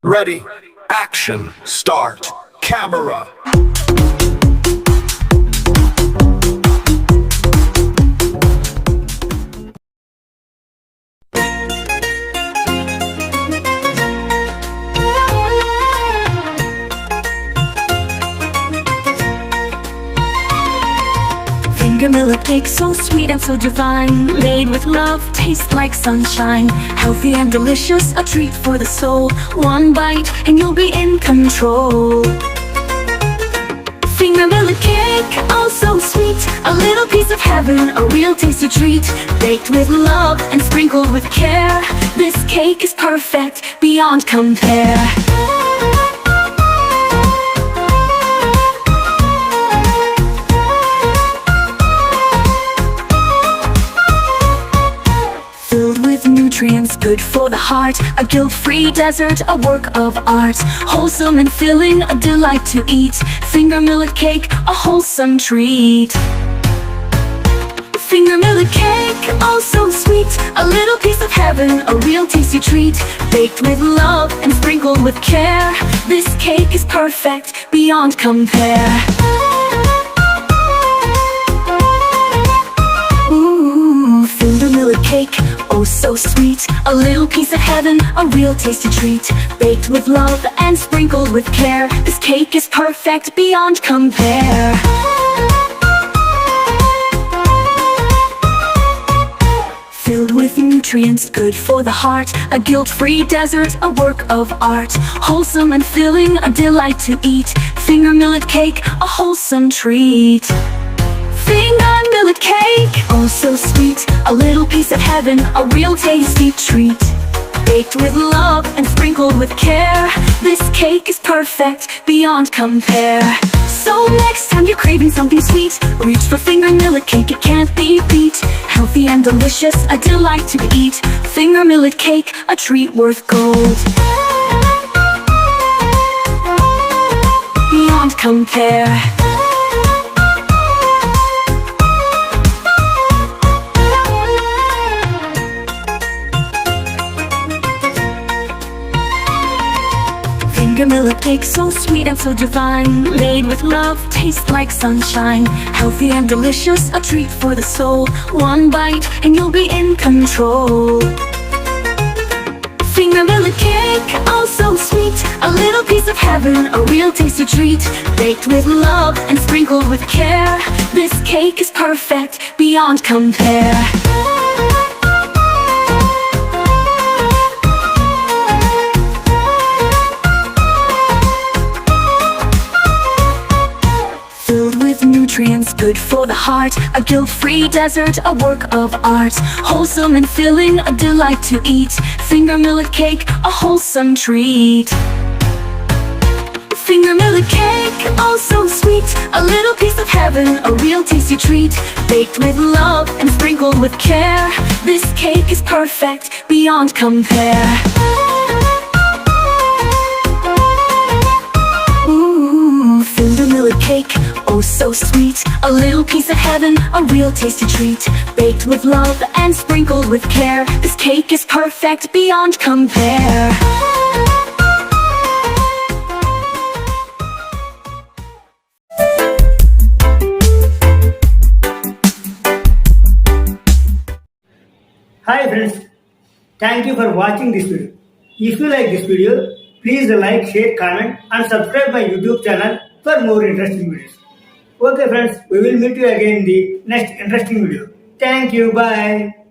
Ready, action, start, camera. Millet cake, so sweet and so divine, made with love, tastes like sunshine. Healthy and delicious, a treat for the soul. One bite and you'll be in control. Finger millet cake, oh so sweet, a little piece of heaven, a real tasty treat. Baked with love and sprinkled with care, this cake is perfect, beyond compare. Nutrients, good for the heart, a guilt-free dessert, a work of art. Wholesome and filling, a delight to eat. Finger millet cake, a wholesome treat. Finger millet cake, oh so sweet, a little piece of heaven, a real tasty treat. Baked with love and sprinkled with care, this cake is perfect, beyond compare. Finger millet cake, oh so sweet, a little piece of heaven, a real tasty treat. Baked with love and sprinkled with care, this cake is perfect, beyond compare. Filled with nutrients, good for the heart, a guilt-free dessert, a work of art. Wholesome and filling, a delight to eat. Finger millet cake, a wholesome treat. Finger millet cake, oh so sweet, a little piece of heaven, a real tasty treat. Baked with love and sprinkled with care, this cake is perfect, beyond compare. So next time you're craving something sweet, reach for finger millet cake, it can't be beat. Healthy and delicious, a delight to eat. Finger millet cake, a treat worth gold, beyond compare. Finger millet cake, so sweet and so divine, made with love, tastes like sunshine. Healthy and delicious, a treat for the soul. One bite and you'll be in control. Finger millet cake, oh so sweet, a little piece of heaven, a real tasty treat. Baked with love and sprinkled with care, this cake is perfect, beyond compare. Nutrients, good for the heart, a guilt-free dessert, a work of art. Wholesome and filling, a delight to eat. Finger millet cake, a wholesome treat. Finger millet cake, oh so sweet, a little piece of heaven, a real tasty treat. Baked with love and sprinkled with care, this cake is perfect, beyond compare. Finger millet cake, oh so sweet, a little piece of heaven, a real tasty treat. Baked with love and sprinkled with care, this cake is perfect, beyond compare. Hi friends, thank you for watching this video. If you like this video, please like, share, comment and subscribe my YouTube channel for more interesting videos. Okay friends, we will meet you again in the next interesting video. Thank you, bye.